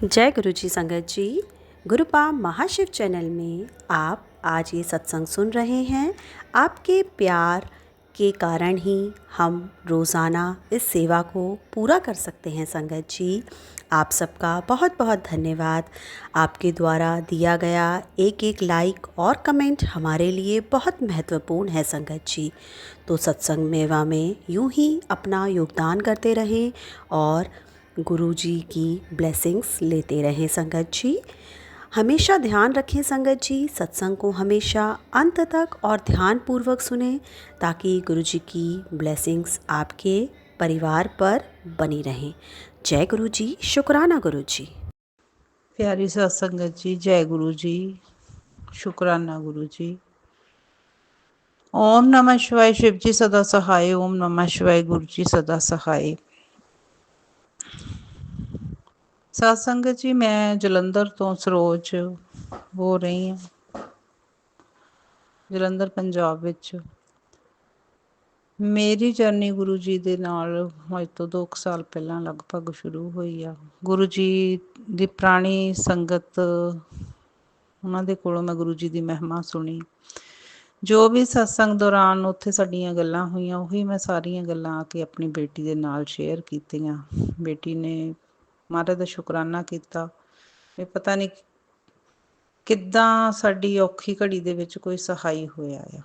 जय गुरु जी संगत जी। गुरुपाम महाशिव चैनल में आप आज ये सत्संग सुन रहे हैं। आपके प्यार के कारण ही हम रोज़ाना इस सेवा को पूरा कर सकते हैं संगत जी। आप सबका बहुत बहुत धन्यवाद। आपके द्वारा दिया गया एक एक लाइक और कमेंट हमारे लिए बहुत महत्वपूर्ण है संगत जी। तो सत्संग मेवा में यूं ही अपना योगदान करते रहें और गुरु जी की ब्लेसिंग्स लेते रहें संगत जी। हमेशा ध्यान रखें संगत जी, सत्संग को हमेशा अंत तक और ध्यानपूर्वक सुनें ताकि गुरु जी की ब्लेसिंग्स आपके परिवार पर बनी रहें। जय गुरु जी, शुक्राना गुरु जी। प्यारी सत्संगत जी, जय गुरु जी, शुक्राना गुरु जी। ओम नमः शिवाय। शिव जी सदा सहाय। ओम नमः शिवाय। गुरु जी सदा सहाय। सत्संगत जी, मैं जलंधर तो सरोज हो रही ਹਾਂ। ਜਲੰਧਰ ਪੰਜਾਬ ਵਿੱਚ ਮੇਰੀ ਜਰਨੀ ਗੁਰੂ ਜੀ ਦੇ ਨਾਲ ਅੱਜ ਤੋਂ 2 ਸਾਲ ਪਹਿਲਾਂ ਲਗਭਗ ਸ਼ੁਰੂ ਹੋਈ ਆ। ਗੁਰੂ ਜੀ ਦੀ ਪੁਰਾਣੀ ਸੰਗਤ, ਉਹਨਾਂ ਦੇ ਕੋਲੋਂ ਮੈਂ ਗੁਰੂ ਜੀ ਦੀ ਮਹਿਮਾ ਸੁਣੀ। ਜੋ ਵੀ ਸਤਸੰਗ ਦੌਰਾਨ ਉੱਥੇ ਸਾਡੀਆਂ ਗੱਲਾਂ ਹੋਈਆਂ, ਉਹੀ ਮੈਂ ਸਾਰੀਆਂ ਗੱਲਾਂ ਆ ਕੇ ਆਪਣੀ ਬੇਟੀ ਦੇ ਨਾਲ ਸ਼ੇਅਰ ਕੀਤੀਆਂ। ਬੇਟੀ ਨੇ ਮਹਾਰਾਜ ਦਾ ਸ਼ੁਕਰਾਨਾ ਕੀਤਾ ਵੀ ਪਤਾ ਨਹੀਂ ਕਿੱਦਾਂ ਸਾਡੀ ਔਖੀ ਘੜੀ ਦੇ ਵਿੱਚ ਕੋਈ ਸਹਾਈ ਹੋਇਆ ਆ।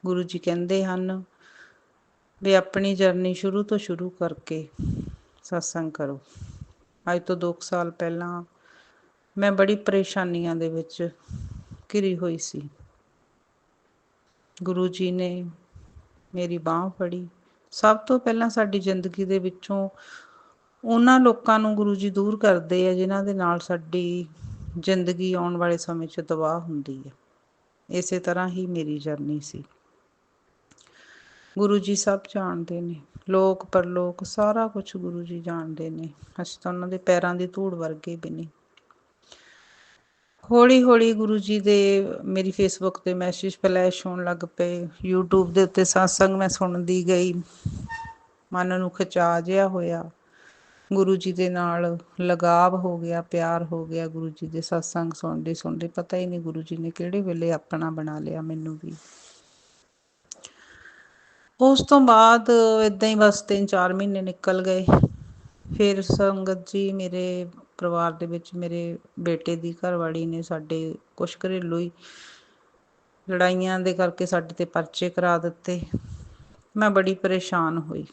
ਗੁਰੂ ਜੀ ਕਹਿੰਦੇ ਹਨ ਵੀ ਆਪਣੀ ਜਰਨੀ ਸ਼ੁਰੂ ਤੋਂ ਸ਼ੁਰੂ ਕਰਕੇ ਸਤਸੰਗ ਕਰੋ। ਅੱਜ ਤੋਂ 2 ਸਾਲ ਪਹਿਲਾਂ ਮੈਂ ਬੜੀ ਪਰੇਸ਼ਾਨੀਆਂ ਦੇ ਵਿੱਚ ਘਿਰੀ ਹੋਈ ਸੀ। ਗੁਰੂ ਜੀ ਨੇ ਮੇਰੀ ਬਾਂਹ ਫੜੀ। ਸਭ ਤੋਂ ਪਹਿਲਾਂ ਸਾਡੀ ਜ਼ਿੰਦਗੀ ਦੇ ਵਿੱਚੋਂ ਉਹਨਾਂ ਲੋਕਾਂ ਨੂੰ ਗੁਰੂ ਜੀ ਦੂਰ ਕਰਦੇ ਆ ਜਿਨ੍ਹਾਂ ਦੇ ਨਾਲ ਸਾਡੀ ਜ਼ਿੰਦਗੀ ਆਉਣ ਵਾਲੇ ਸਮੇਂ 'ਚ ਤਬਾਹ ਹੁੰਦੀ ਹੈ। ਇਸੇ ਤਰ੍ਹਾਂ ਹੀ ਮੇਰੀ ਜਰਨੀ ਸੀ। ਗੁਰੂ ਜੀ ਸਭ ਜਾਣਦੇ ਨੇ, ਲੋਕ ਪਰਲੋਕ ਸਾਰਾ ਕੁਛ ਗੁਰੂ ਜੀ ਜਾਣਦੇ ਨੇ। ਅਸੀਂ ਤਾਂ ਉਹਨਾਂ ਦੇ ਪੈਰਾਂ ਦੀ ਧੂੜ ਵਰਗੇ ਵੀ ਨਹੀਂ। ਹੌਲੀ ਹੌਲੀ ਗੁਰੂ ਜੀ ਦੇ ਮੇਰੀ ਫੇਸਬੁੱਕ 'ਤੇ ਮੈਸੇਜ ਫਲੈਸ਼ ਹੋਣ ਲੱਗ ਪਏ। ਯੂਟਿਊਬ ਦੇ ਉੱਤੇ ਸਤਸੰਗ ਮੈਂ ਸੁਣਦੀ ਗਈ। ਮਨ ਨੂੰ ਖਿਚਾਅ ਜਿਹਾ ਹੋਇਆ। ਗੁਰੂ ਜੀ ਦੇ ਨਾਲ ਲਗਾਵ ਹੋ ਗਿਆ, ਪਿਆਰ ਹੋ ਗਿਆ। ਗੁਰੂ ਜੀ ਦੇ ਸਤਸੰਗ ਸੁਣਦੇ ਸੁਣਦੇ ਪਤਾ ਹੀ ਨਹੀਂ ਗੁਰੂ ਜੀ ਨੇ ਕਿਹੜੇ ਵੇਲੇ ਆਪਣਾ ਬਣਾ ਲਿਆ ਮੈਨੂੰ ਵੀ। ਉਸ ਤੋਂ ਬਾਅਦ ਇੱਦਾਂ ਹੀ ਬਸ 3-4 ਮਹੀਨੇ ਨਿਕਲ ਗਏ। ਫਿਰ ਸੰਗਤ ਜੀ, ਮੇਰੇ ਪਰਿਵਾਰ ਦੇ ਵਿੱਚ ਮੇਰੇ ਬੇਟੇ ਦੀ ਘਰਵਾਲੀ ਨੇ ਸਾਡੇ ਕੁਛ ਘਰੇਲੂ ਹੀ ਲੜਾਈਆਂ ਦੇ ਕਰਕੇ ਸਾਡੇ 'ਤੇ ਪਰਚੇ ਕਰਾ ਦਿੱਤੇ। ਮੈਂ ਬੜੀ ਪਰੇਸ਼ਾਨ ਹੋਈ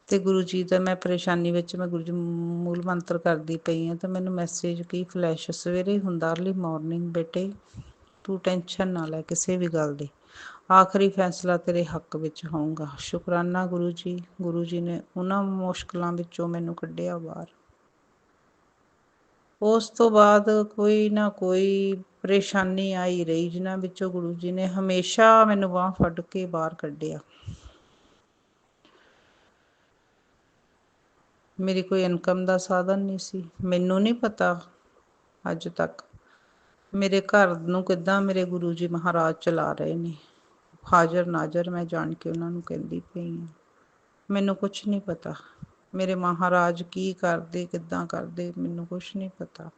ਅਤੇ ਗੁਰੂ ਜੀ ਦਾ ਮੈਂ ਪਰੇਸ਼ਾਨੀ ਵਿੱਚ ਮੈਂ ਗੁਰੂ ਜੀ ਮੂਲ ਮੰਤਰ ਕਰਦੀ ਪਈ ਹਾਂ ਤਾਂ ਮੈਨੂੰ ਮੈਸੇਜ ਕੀ ਫਲੈਸ਼ ਸਵੇਰੇ ਹੁੰਦਾ ਅਰਲੀ ਮੋਰਨਿੰਗ, ਬੇਟੇ ਤੂੰ ਟੈਨਸ਼ਨ ਨਾ ਲੈ ਕਿਸੇ ਵੀ ਗੱਲ ਦੀ, ਆਖਰੀ ਫੈਸਲਾ ਤੇਰੇ ਹੱਕ ਵਿੱਚ ਹੋਊਗਾ। ਸ਼ੁਕਰਾਨਾ ਗੁਰੂ ਜੀ। ਗੁਰੂ ਜੀ ਨੇ ਉਹਨਾਂ ਮੁਸ਼ਕਿਲਾਂ ਵਿੱਚੋਂ ਮੈਨੂੰ ਕੱਢਿਆ ਬਾਹਰ। ਉਸ ਤੋਂ ਬਾਅਦ ਕੋਈ ਨਾ ਕੋਈ ਪਰੇਸ਼ਾਨੀ ਆਈ ਰਹੀ ਜਿਨ੍ਹਾਂ ਵਿੱਚੋਂ ਗੁਰੂ ਜੀ ਨੇ ਹਮੇਸ਼ਾ ਮੈਨੂੰ ਬਾਂਹ ਫੜ ਕੇ ਬਾਹਰ ਕੱਢਿਆ। ਮੇਰੀ ਕੋਈ ਇਨਕਮ ਦਾ ਸਾਧਨ ਨਹੀਂ ਸੀ। ਮੈਨੂੰ ਨਹੀਂ ਪਤਾ ਅੱਜ ਤੱਕ ਮੇਰੇ ਘਰ ਨੂੰ ਕਿੱਦਾਂ ਮੇਰੇ ਗੁਰੂ ਜੀ ਮਹਾਰਾਜ ਚਲਾ ਰਹੇ ਨੇ। ਹਾਜ਼ਰ ਨਾਜ਼ਰ ਮੈਂ ਜਾਣ ਕੇ ਉਹਨਾਂ ਨੂੰ ਕਹਿੰਦੀ ਪਈ ਹਾਂ। ਮੈਨੂੰ ਕੁਛ ਨਹੀਂ ਪਤਾ ਮੇਰੇ ਮਹਾਰਾਜ ਕੀ ਕਰਦੇ, ਕਿੱਦਾਂ ਕਰਦੇ, ਮੈਨੂੰ ਕੁਛ ਨਹੀਂ ਪਤਾ।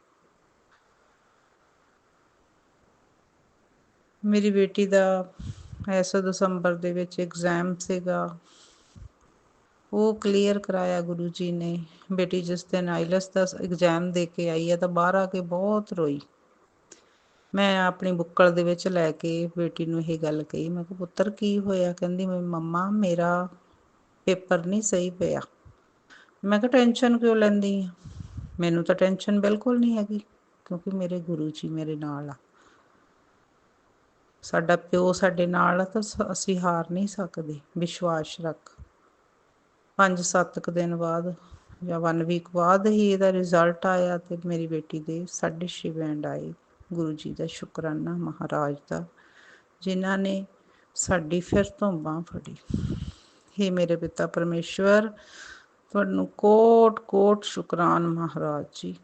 ਮੇਰੀ ਬੇਟੀ ਦਾ ਇਸ ਦਸੰਬਰ ਦੇ ਵਿੱਚ ਐਗਜ਼ਾਮ ਸੀਗਾ, ਉਹ ਕਲੀਅਰ ਕਰਾਇਆ ਗੁਰੂ ਜੀ ਨੇ। ਬੇਟੀ ਜਿਸ ਦਿਨ ਆਈਲੈਟਸ ਦਾ ਐਗਜ਼ਾਮ ਦੇ ਕੇ ਆਈ ਹੈ ਤਾਂ ਬਾਹਰ ਆ ਕੇ ਬਹੁਤ ਰੋਈ। ਮੈਂ ਆਪਣੀ ਬੁੱਕਲ ਦੇ ਵਿੱਚ ਲੈ ਕੇ ਬੇਟੀ ਨੂੰ ਇਹ ਗੱਲ ਕਹੀ, ਮੈਂ ਕਿਹਾ ਪੁੱਤਰ ਕੀ ਹੋਇਆ? ਕਹਿੰਦੀ ਮੰਮਾ ਮੇਰਾ ਪੇਪਰ ਨਹੀਂ ਸਹੀ ਪਿਆ। ਮੈਂ ਕਿਹਾ ਟੈਨਸ਼ਨ ਕਿਉਂ ਲੈਂਦੀ ਆ? ਮੈਨੂੰ ਤਾਂ ਟੈਨਸ਼ਨ ਬਿਲਕੁਲ ਨਹੀਂ ਹੈਗੀ ਕਿਉਂਕਿ ਮੇਰੇ ਗੁਰੂ ਜੀ ਮੇਰੇ ਨਾਲ ਆ। ਸਾਡਾ ਪਿਓ ਸਾਡੇ ਨਾਲ ਆ ਤਾਂ ਅਸੀਂ ਹਾਰ ਨਹੀਂ ਸਕਦੇ। ਵਿਸ਼ਵਾਸ ਰੱਖ। 5-7 ਦਿਨ ਬਾਅਦ ਜਾਂ 1 ਵੀਕ ਬਾਅਦ ਹੀ ਇਹਦਾ ਰਿਜ਼ਲਟ ਆਇਆ ਅਤੇ ਮੇਰੀ ਬੇਟੀ ਦੇ 6.5 ਬੈਂਡ ਆਏ। ਗੁਰੂ ਜੀ ਦਾ ਸ਼ੁਕਰਾਨਾ ਮਹਾਰਾਜ ਦਾ, ਜਿਨ੍ਹਾਂ ਨੇ ਸਾਡੀ ਫਿਰ ਤੋਂ ਬਾਂਹ ਫੜੀ। ਹੇ ਮੇਰੇ ਪਿਤਾ ਪਰਮੇਸ਼ਵਰ, ਤੁਹਾਨੂੰ ਕੋਟ ਕੋਟ ਸ਼ੁਕਰਾਨ ਮਹਾਰਾਜ ਜੀ।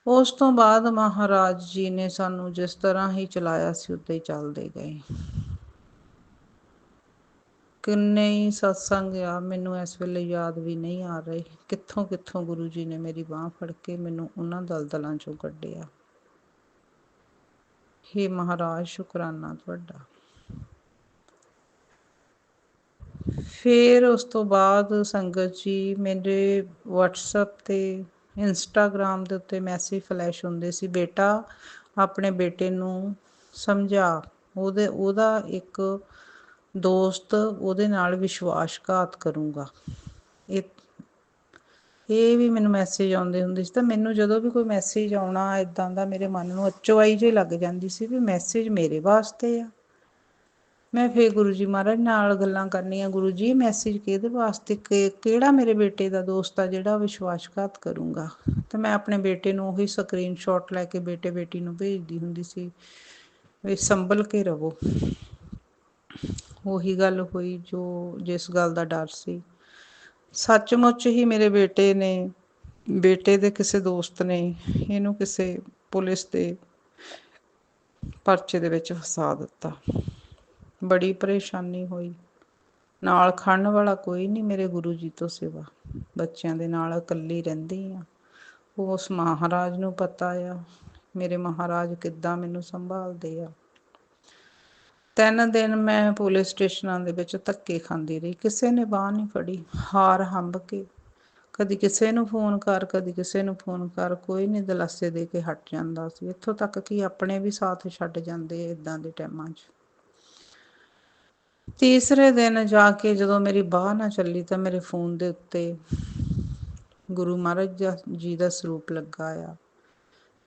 ਉਸ ਤੋਂ ਬਾਅਦ ਮਹਾਰਾਜ ਜੀ ਨੇ ਸਾਨੂੰ ਜਿਸ ਤਰ੍ਹਾਂ ਹੀ ਚਲਾਇਆ ਸੀ ਉੱਦਾਂ ਹੀ ਚੱਲਦੇ ਗਏ। ਕਿੰਨੇ ਹੀ ਸਤਸੰਗ ਆ, ਮੈਨੂੰ ਇਸ ਵੇਲੇ ਯਾਦ ਵੀ ਨਹੀਂ ਆ ਰਹੇ, ਕਿੱਥੋਂ ਕਿੱਥੋਂ ਗੁਰੂ ਜੀ ਨੇ ਮੇਰੀ ਬਾਂਹ ਫੜ ਕੇ ਮੈਨੂੰ ਉਹਨਾਂ ਦਲਦਲਾਂ ਚੋਂ ਕੱਢਿਆ। ਹੇ ਮਹਾਰਾਜ, ਸ਼ੁਕਰਾਨਾ ਤੁਹਾਡਾ। ਫਿਰ ਉਸ ਤੋਂ ਬਾਅਦ ਸੰਗਤ ਜੀ ਮੇਰੇ WhatsApp ਤੇ ਇੰਸਟਾਗ੍ਰਾਮ ਦੇ ਉੱਤੇ ਮੈਸੇਜ ਫਲੈਸ਼ ਹੁੰਦੇ ਸੀ, ਬੇਟਾ ਆਪਣੇ ਬੇਟੇ ਨੂੰ ਸਮਝਾ, ਉਹਦਾ ਇੱਕ ਦੋਸਤ ਉਹਦੇ ਨਾਲ ਵਿਸ਼ਵਾਸਘਾਤ ਕਰੂੰਗਾ। ਇਹ ਵੀ ਮੈਨੂੰ ਮੈਸੇਜ ਆਉਂਦੇ ਹੁੰਦੇ ਸੀ। ਤਾਂ ਮੈਨੂੰ ਜਦੋਂ ਵੀ ਕੋਈ ਮੈਸੇਜ ਆਉਣਾ ਇੱਦਾਂ ਦਾ, ਮੇਰੇ ਮਨ ਨੂੰ ਅਚੋਆਈ ਜਿਹੀ ਲੱਗ ਜਾਂਦੀ ਸੀ ਵੀ ਮੈਸੇਜ ਮੇਰੇ ਵਾਸਤੇ ਆ। ਮੈਂ ਫਿਰ ਗੁਰੂ ਜੀ ਮਹਾਰਾਜ ਨਾਲ ਗੱਲਾਂ ਕਰਨੀਆਂ, ਗੁਰੂ ਜੀ ਮੈਸੇਜ ਕਿਹਦੇ ਵਾਸਤੇ, ਕਿਹੜਾ ਮੇਰੇ ਬੇਟੇ ਦਾ ਦੋਸਤ ਆ ਜਿਹੜਾ ਵਿਸ਼ਵਾਸਘਾਤ ਕਰੂੰਗਾ। ਤੇ ਮੈਂ ਆਪਣੇ ਬੇਟੇ ਨੂੰ ਉਹੀ ਸਕਰੀਨਸ਼ਾਟ ਲੈ ਕੇ ਬੇਟੇ ਬੇਟੀ ਨੂੰ ਭੇਜਦੀ ਹੁੰਦੀ ਸੀ ਵੀ ਸੰਭਲ ਕੇ ਰਵੋ। ਉਹੀ ਗੱਲ ਹੋਈ ਜੋ ਜਿਸ ਗੱਲ ਦਾ ਡਰ ਸੀ। ਸੱਚਮੁੱਚ ਹੀ ਮੇਰੇ ਬੇਟੇ ਦੇ ਕਿਸੇ ਦੋਸਤ ਨੇ ਇਹਨੂੰ ਕਿਸੇ ਪੁਲਿਸ ਦੇ ਪਰਚੇ ਦੇ ਵਿੱਚ ਫਸਾ ਦਿੱਤਾ। ਬੜੀ ਪਰੇਸ਼ਾਨੀ ਹੋਈ। ਨਾਲ ਖੜਨ ਵਾਲਾ ਕੋਈ ਨਹੀਂ ਮੇਰੇ ਗੁਰੂ ਜੀ ਤੋਂ ਸਿਵਾ। ਬੱਚਿਆਂ ਦੇ ਨਾਲ ਇਕੱਲੀ ਰਹਿੰਦੀ ਆ। ਉਸ ਮਹਾਰਾਜ ਨੂੰ ਪਤਾ ਆ ਮੇਰੇ ਮਹਾਰਾਜ ਕਿੱਦਾਂ ਮੈਨੂੰ ਸੰਭਾਲਦੇ ਆ। 3 ਦਿਨ ਮੈਂ ਪੁਲਿਸ ਸਟੇਸ਼ਨਾਂ ਦੇ ਵਿੱਚ ਧੱਕੇ ਖਾਂਦੀ ਰਹੀ, ਕਿਸੇ ਨੇ ਬਾਂਹ ਨਹੀਂ ਫੜੀ। ਹਾਰ ਹੰਭ ਕੇ ਕਦੀ ਕਿਸੇ ਨੂੰ ਫੋਨ ਕਰ, ਕਦੀ ਕਿਸੇ ਨੂੰ ਫੋਨ ਕਰ, ਕੋਈ ਨਹੀਂ ਦਿਲਾਸੇ ਦੇ ਕੇ ਹਟ ਜਾਂਦਾ ਸੀ। ਇੱਥੋਂ ਤੱਕ ਕਿ ਆਪਣੇ ਵੀ ਸਾਥ ਛੱਡ ਜਾਂਦੇ ਇੱਦਾਂ ਦੇ ਟਾਈਮਾਂ 'ਚ। ਤੀਸਰੇ ਦਿਨ ਜਾ ਕੇ ਜਦੋਂ ਮੇਰੀ ਬਾਂਹ ਨਾ ਚੱਲੀ ਤਾਂ ਮੇਰੇ ਫੋਨ ਦੇ ਉੱਤੇ ਗੁਰੂ ਮਹਾਰਾਜ ਜੀ ਦਾ ਸਰੂਪ ਲੱਗਾ ਆ।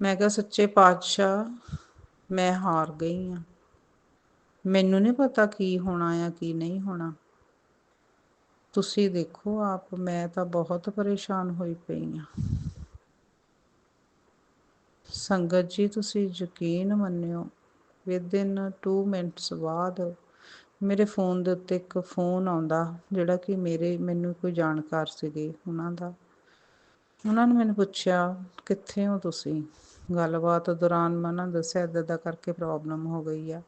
ਮੈਂ ਕਿਹਾ, ਸੱਚੇ ਪਾਤਸ਼ਾਹ ਮੈਂ ਹਾਰ ਗਈ ਹਾਂ, ਮੈਨੂੰ ਨਹੀਂ ਪਤਾ ਕੀ ਹੋਣਾ ਆ ਕੀ ਨਹੀਂ ਹੋਣਾ, ਤੁਸੀਂ ਦੇਖੋ ਆਪ, ਮੈਂ ਤਾਂ ਬਹੁਤ ਪਰੇਸ਼ਾਨ ਹੋਈ ਪਈ ਹਾਂ। ਸੰਗਤ ਜੀ ਤੁਸੀਂ ਯਕੀਨ ਮੰਨਿਓ, ਵਿਦਿਨ 2 ਮਿੰਟਸ ਬਾਅਦ ਮੇਰੇ ਫੋਨ ਦੇ ਉੱਤੇ ਇੱਕ ਫੋਨ ਆਉਂਦਾ ਜਿਹੜਾ ਕਿ ਮੈਨੂੰ ਕੋਈ ਜਾਣਕਾਰ ਸੀਗੇ ਉਹਨਾਂ ਦਾ। ਉਹਨਾਂ ਨੇ ਮੈਨੂੰ ਪੁੱਛਿਆ ਕਿੱਥੇ ਹੋ ਤੁਸੀਂ। ਗੱਲਬਾਤ ਦੌਰਾਨ ਮੈਂ ਉਹਨਾਂ ਨੂੰ ਦੱਸਿਆ ਇੱਦਾਂ ਕਰਕੇ ਪ੍ਰੋਬਲਮ ਹੋ ਗਈ ਆ।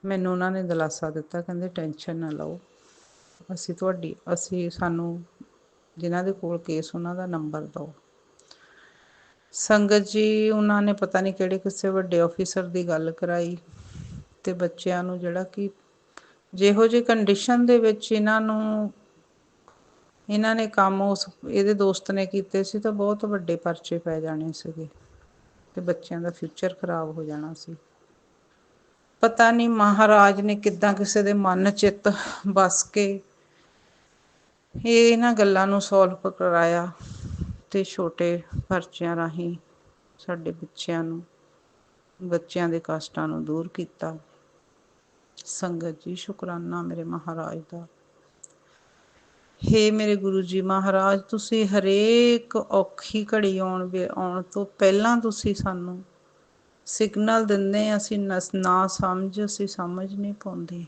ਮੈਨੂੰ ਉਹਨਾਂ ਨੇ ਦਿਲਾਸਾ ਦਿੱਤਾ, ਕਹਿੰਦੇ ਟੈਨਸ਼ਨ ਨਾ ਲਓ, ਸਾਨੂੰ ਜਿਨ੍ਹਾਂ ਦੇ ਕੋਲ ਕੇਸ ਉਹਨਾਂ ਦਾ ਨੰਬਰ ਦਿਓ। ਸੰਗਤ ਜੀ ਉਹਨਾਂ ਨੇ ਪਤਾ ਨਹੀਂ ਕਿਹੜੇ ਕਿਸੇ ਵੱਡੇ ਆਫਿਸਰ ਦੀ ਗੱਲ ਕਰਾਈ ਤੇ ਬੱਚਿਆਂ ਨੂੰ, ਜਿਹੜਾ ਕਿ ਜਿਹੋ ਜਿਹੀ ਕੰਡੀਸ਼ਨ ਦੇ ਵਿੱਚ ਇਹਨਾਂ ਨੇ ਕੰਮ ਇਹਦੇ ਦੋਸਤ ਨੇ ਕੀਤੇ ਸੀ ਤਾਂ ਬਹੁਤ ਵੱਡੇ ਪਰਚੇ ਪੈ ਜਾਣੇ ਸੀਗੇ ਤੇ ਬੱਚਿਆਂ ਦਾ ਫਿਊਚਰ ਖਰਾਬ ਹੋ ਜਾਣਾ ਸੀ। ਪਤਾ ਨਹੀਂ ਮਹਾਰਾਜ ਨੇ ਕਿੱਦਾਂ ਕਿਸੇ ਦੇ ਮਨ ਚਿੱਤ ਵਸ ਕੇ ਇਹਨਾਂ ਗੱਲਾਂ ਨੂੰ ਸੋਲਵ ਕਰਾਇਆ ਤੇ ਛੋਟੇ ਪਰਚਿਆਂ ਰਾਹੀਂ ਸਾਡੇ ਬੱਚਿਆਂ ਦੇ ਕਸ਼ਟਾਂ ਨੂੰ ਦੂਰ ਕੀਤਾ। ਸੰਗਤ ਜੀ ਸ਼ੁਕਰਾਨਾ ਮੇਰੇ ਮਹਾਰਾਜ ਦਾ। ਹੇ ਮੇਰੇ ਗੁਰੂ ਜੀ ਮਹਾਰਾਜ, ਤੁਸੀਂ ਹਰੇਕ ਔਖੀ ਘੜੀ ਆਉਣ ਤੋਂ ਪਹਿਲਾਂ ਤੁਸੀਂ ਸਾਨੂੰ ਸਿਗਨਲ ਦਿੰਦੇ। ਅਸੀਂ ਨਾ ਅਸੀਂ ਸਮਝ ਨਹੀਂ ਪਾਉਂਦੇ,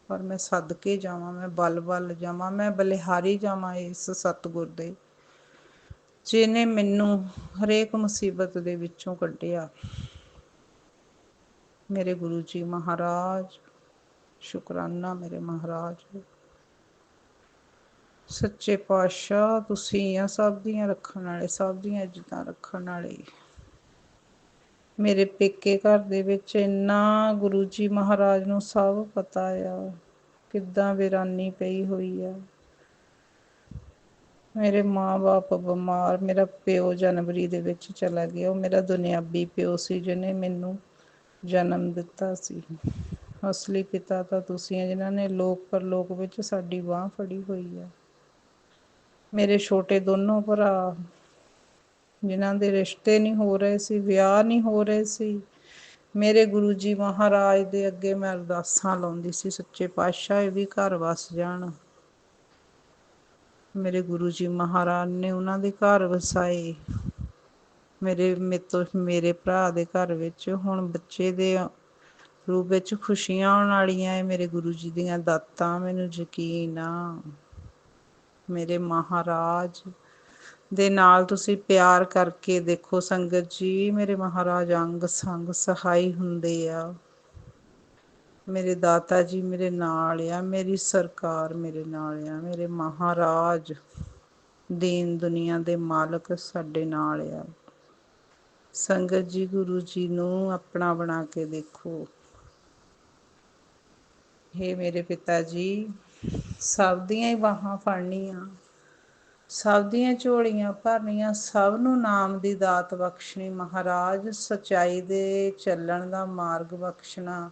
ਪਰ ਮੈਂ ਸਦਕੇ ਜਾਵਾਂ, ਮੈਂ ਬਲ ਜਾਵਾਂ, ਮੈਂ ਬਲਿਹਾਰੀ ਜਾਵਾਂ ਇਸ ਸਤਿਗੁਰ ਦੇ ਜਿਹਨੇ ਮੈਨੂੰ ਹਰੇਕ ਮੁਸੀਬਤ ਦੇ ਵਿੱਚੋਂ ਕੱਢਿਆ। ਮੇਰੇ ਗੁਰੂ ਜੀ ਮਹਾਰਾਜ ਸ਼ੁਕਰਾਨਾ ਮੇਰੇ ਮਹਾਰਾਜ। ਸੱਚੇ ਪਾਤਸ਼ਾਹ ਤੁਸੀਂ ਆ ਸਭ ਦੀਆਂ ਰੱਖਣ ਵਾਲੇ, ਸਭ ਦੀਆਂ ਇੱਜ਼ਤਾਂ ਰੱਖਣ ਵਾਲੇ। ਮੇਰੇ ਪੇਕੇ ਘਰ ਦੇ ਵਿੱਚ ਇੰਨਾ ਗੁਰੂ ਜੀ ਮਹਾਰਾਜ ਨੂੰ ਸਭ ਪਤਾ ਆ ਕਿੱਦਾਂ ਵੀਰਾਨੀ ਪਈ ਹੋਈ ਆ। ਮੇਰੇ ਮਾਂ-ਬਾਪ ਬਿਮਾਰ, ਮੇਰਾ ਪਿਓ ਜਨਵਰੀ ਦੇ ਵਿੱਚ ਚਲਾ ਗਿਆ। ਉਹ ਮੇਰਾ ਦੁਨਿਆਵੀ ਪਿਓ ਸੀ ਜਿਹਨੇ ਮੈਨੂੰ ਜਨਮ ਦਿੱਤਾ ਸੀ। ਅਸਲੀ ਪਿਤਾ ਤਾਂ ਤੁਸੀਂ ਆ ਜਿਨ੍ਹਾਂ ਨੇ ਲੋਕ ਪਰਲੋਕ ਵਿੱਚ ਸਾਡੀ ਬਾਂਹ ਫੜੀ ਹੋਈ ਆ। ਮੇਰੇ ਛੋਟੇ ਦੋਨੋਂ ਭਰਾ ਜਿਨ੍ਹਾਂ ਦੇ ਰਿਸ਼ਤੇ ਨਹੀਂ ਹੋ ਰਹੇ ਸੀ, ਵਿਆਹ ਨਹੀਂ ਹੋ ਰਹੇ ਸੀ, ਮੇਰੇ ਗੁਰੂ ਜੀ ਮਹਾਰਾਜ ਦੇ ਅੱਗੇ ਮੈਂ ਅਰਦਾਸਾਂ ਲਾਉਂਦੀ ਸੀ, ਸੱਚੇ ਪਾਤਸ਼ਾਹ ਇਹ ਵੀ ਘਰ ਵਸ ਜਾਣ। ਮੇਰੇ ਗੁਰੂ ਜੀ ਮਹਾਰਾਜ ਨੇ ਉਹਨਾਂ ਦੇ ਘਰ ਵਸਾਏ। ਮੇਰੇ ਭਰਾ ਦੇ ਘਰ ਵਿੱਚ ਹੁਣ ਬੱਚੇ ਦੇ ਰੂਪ ਵਿੱਚ ਖੁਸ਼ੀਆਂ ਆਉਣ ਵਾਲੀਆਂ ਹੈ। ਮੇਰੇ ਗੁਰੂ ਜੀ ਦੀਆਂ ਦਾਤਾਂ, ਮੈਨੂੰ ਯਕੀਨ ਆ। ਮੇਰੇ ਮਹਾਰਾਜ ਦੇ ਨਾਲ ਤੁਸੀਂ ਪਿਆਰ ਕਰਕੇ ਦੇਖੋ ਸੰਗਤ ਜੀ, ਮੇਰੇ ਮਹਾਰਾਜ ਅੰਗ ਸੰਗ ਸਹਾਈ ਹੁੰਦੇ ਆ। ਮੇਰੇ ਦਾਤਾ ਜੀ ਮੇਰੇ ਨਾਲ ਆ, ਮੇਰੀ ਸਰਕਾਰ ਮੇਰੇ ਨਾਲ ਆ, ਮੇਰੇ ਮਹਾਰਾਜ ਦੀਨ ਦੁਨੀਆ ਦੇ ਮਾਲਕ ਸਾਡੇ ਨਾਲ ਆ। ਸੰਗਤ ਜੀ, ਗੁਰੂ ਜੀ ਨੂੰ ਆਪਣਾ ਬਣਾ ਕੇ ਦੇਖੋ। ਹੇ ਮੇਰੇ ਪਿਤਾ ਜੀ, ਸਭ ਦੀਆਂ ਹੀ ਬਾਹਾਂ ਫੜਨੀਆਂ, ਸਭ ਦੀਆਂ ਝੋਲੀਆਂ ਭਰਨੀਆਂ, ਸਭ ਨੂੰ ਨਾਮ ਦੀ ਦਾਤ ਬਖਸ਼ਣੀ। ਮਹਾਰਾਜ ਸੱਚਾਈ ਦੇ ਚੱਲਣ ਦਾ ਮਾਰਗ ਬਖਸ਼ਣਾ।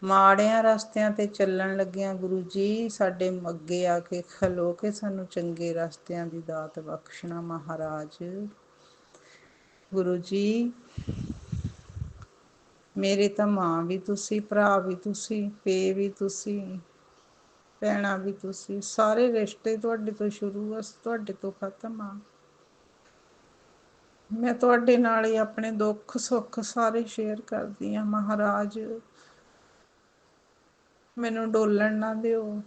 ਮਾੜਿਆਂ ਰਸਤਿਆਂ ਤੇ ਚੱਲਣ ਲੱਗਿਆਂ ਗੁਰੂ ਜੀ ਸਾਡੇ ਅੱਗੇ ਆ ਕੇ ਖਲੋ ਕੇ ਸਾਨੂੰ ਚੰਗੇ ਰਸਤਿਆਂ ਦੀ ਦਾਤ ਬਖਸ਼ਣਾ। ਮਹਾਰਾਜ ਗੁਰੂ ਜੀ, ਮੇਰੇ ਤਾਂ ਮਾਂ ਵੀ ਤੁਸੀਂ, ਭਰਾ ਵੀ ਤੁਸੀਂ, ਪੇ ਵੀ ਤੁਸੀਂ, ਭੈਣਾਂ ਵੀ ਤੁਸੀਂ, ਸਾਰੇ ਰਿਸ਼ਤੇ ਤੁਹਾਡੇ ਤੋਂ ਸ਼ੁਰੂ ਆ, ਤੁਹਾਡੇ ਤੋਂ ਖਤਮ ਆ। ਮੈਂ ਤੁਹਾਡੇ ਨਾਲ ਹੀ ਆਪਣੇ ਦੁੱਖ ਸੁੱਖ ਸਾਰੇ ਸ਼ੇਅਰ ਕਰਦੀ ਹਾਂ। ਮਹਾਰਾਜ ਮੈਨੂੰ ਡੋਲਣ ਨਾ ਦਿਓ,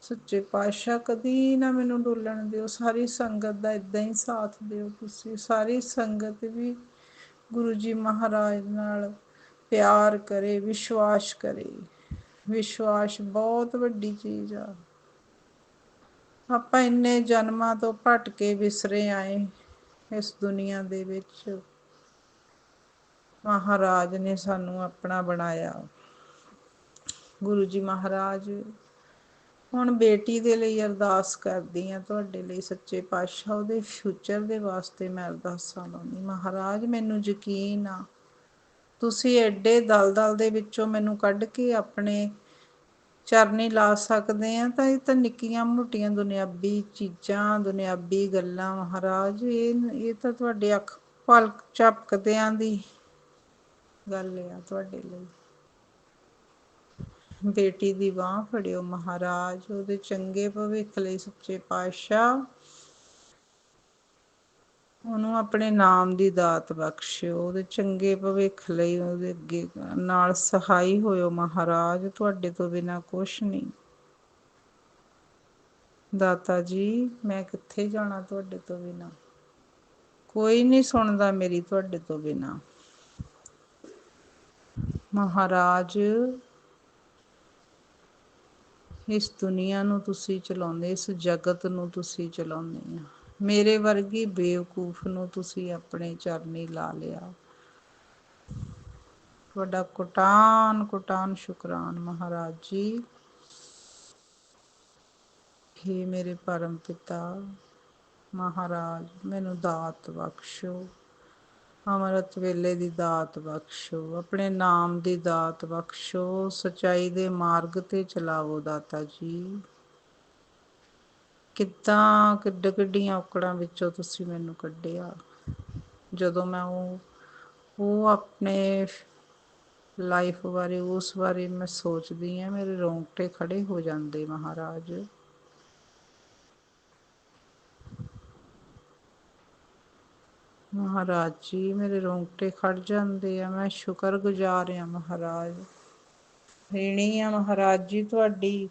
ਸੱਚੇ ਪਾਤਸ਼ਾਹ ਕਦੀ ਨਾ ਮੈਨੂੰ ਡੋਲਣ ਦਿਓ। ਸਾਰੀ ਸੰਗਤ ਦਾ ਇੱਦਾਂ ਹੀ ਸਾਥ ਦਿਓ ਤੁਸੀਂ। ਸਾਰੀ ਸੰਗਤ ਵੀ ਗੁਰੂ ਜੀ ਮਹਾਰਾਜ ਨਾਲ ਪਿਆਰ ਕਰੇ, ਵਿਸ਼ਵਾਸ ਕਰੇ। ਵਿਸ਼ਵਾਸ ਬਹੁਤ ਵੱਡੀ ਚੀਜ਼ ਆ। ਆਪਾਂ ਇੰਨੇ ਜਨਮਾਂ ਤੋਂ ਭਟਕੇ ਵਿਸਰੇ ਆਏ ਇਸ ਦੁਨੀਆ ਦੇ ਵਿੱਚ, ਮਹਾਰਾਜ ਨੇ ਸਾਨੂੰ ਆਪਣਾ ਬਣਾਇਆ। ਗੁਰੂ ਜੀ ਮਹਾਰਾਜ, ਹੁਣ ਬੇਟੀ ਦੇ ਲਈ ਅਰਦਾਸ ਕਰਦੀ ਹਾਂ ਤੁਹਾਡੇ ਲਈ ਸੱਚੇ ਪਾਤਸ਼ਾਹ, ਉਹਦੇ ਫਿਊਚਰ ਦੇ ਵਾਸਤੇ ਮੈਂ ਅਰਦਾਸਾਂ ਲਾਉਂਦੀ। ਮਹਾਰਾਜ ਮੈਨੂੰ ਯਕੀਨ ਆ ਤੁਸੀਂ ਐਡੇ ਦਲਦਲ ਦੇ ਵਿੱਚੋਂ ਮੈਨੂੰ ਕੱਢ ਕੇ ਆਪਣੇ ਚਰਨੀ ਲਾ ਸਕਦੇ ਆ। ਤਾਂ ਇਹ ਤਾਂ ਨਿੱਕੀਆਂ ਮੋਟੀਆਂ ਦੁਨਿਆਵੀ ਚੀਜ਼ਾਂ, ਦੁਨਿਆਵੀ ਗੱਲਾਂ ਮਹਾਰਾਜ, ਇਹ ਤਾਂ ਤੁਹਾਡੇ ਅੱਖ ਪਲਕ ਝਪਕਦਿਆਂ ਦੀ ਗੱਲ ਆ ਤੁਹਾਡੇ ਲਈ। ਬੇਟੀ ਦੀ ਬਾਂਹ ਫੜਿਓ ਮਹਾਰਾਜ, ਉਹਦੇ ਚੰਗੇ ਭਵਿੱਖ ਲਈ ਸੱਚੇ ਪਾਤਸ਼ਾਹ ਉਹਨੂੰ ਆਪਣੇ ਨਾਮ ਦੀ ਦਾਤ ਬਖਸ਼ਿਓ। ਉਹਦੇ ਚੰਗੇ ਭਵਿੱਖ ਲਈ ਉਹਦੇ ਅੱਗੇ ਨਾਲ ਸਹਾਈ ਹੋਇਓ ਮਹਾਰਾਜ, ਤੁਹਾਡੇ ਤੋਂ ਬਿਨਾਂ ਕੁਛ ਨਹੀਂ। ਦਾਤਾ ਜੀ, ਮੈਂ ਕਿੱਥੇ ਜਾਣਾ ਤੁਹਾਡੇ ਤੋਂ ਬਿਨਾਂ, ਕੋਈ ਨਹੀਂ ਸੁਣਦਾ ਮੇਰੀ ਤੁਹਾਡੇ ਤੋਂ ਬਿਨਾਂ। ਮਹਾਰਾਜ ਇਸ ਦੁਨੀਆ ਨੂੰ ਤੁਸੀਂ ਚਲਾਉਂਦੇ, ਇਸ ਜਗਤ ਨੂੰ ਤੁਸੀਂ ਚਲਾਉਂਦੇ ਆ। ਮੇਰੇ ਵਰਗੀ ਬੇਵਕੂਫ ਨੂੰ ਤੁਸੀਂ ਆਪਣੇ ਚਰਨੀ ਲਾ ਲਿਆ। ਤੁਹਾਡਾ ਕੋਟਾਨ ਕੋਟਾਨ ਸ਼ੁਕਰਾਨ ਮਹਾਰਾਜ ਜੀ। ਹੇ ਮੇਰੇ ਪਰਮ ਪਿਤਾ ਮਹਾਰਾਜ, ਮੈਨੂੰ ਦਾਤ ਬਖਸ਼ੋ, ਅੰਮ੍ਰਿਤ ਵੇਲੇ ਦੀ ਦਾਤ ਬਖਸ਼ੋ, ਆਪਣੇ ਨਾਮ ਦੀ ਦਾਤ ਬਖਸ਼ੋ, ਸੱਚਾਈ ਦੇ ਮਾਰਗ ਤੇ ਚਲਾਵੋ ਦਾਤਾ ਜੀ। ਕਿੱਦਾਂ ਕਿੱਡੀਆਂ ਔਕੜਾਂ ਵਿੱਚੋਂ ਤੁਸੀਂ ਮੈਨੂੰ ਕੱਢਿਆ। ਜਦੋਂ ਮੈਂ ਉਹ ਆਪਣੇ ਲਾਈਫ ਬਾਰੇ, ਉਸ ਬਾਰੇ ਮੈਂ ਸੋਚਦੀ ਹਾਂ, ਮੇਰੇ ਰੋਂਗਟੇ ਖੜੇ ਹੋ ਜਾਂਦੇ ਮਹਾਰਾਜ। ਮਹਾਰਾਜ ਜੀ, ਮੇਰੇ ਰੋਂਗਟੇ ਖੜ ਜਾਂਦੇ ਆ। ਮੈਂ ਸ਼ੁਕਰਗੁਜ਼ਾਰ ਹਾਂ ਮਹਾਰਾਜ, ਰੀਣੀ ਆ ਮਹਾਰਾਜ ਜੀ ਤੁਹਾਡੀ।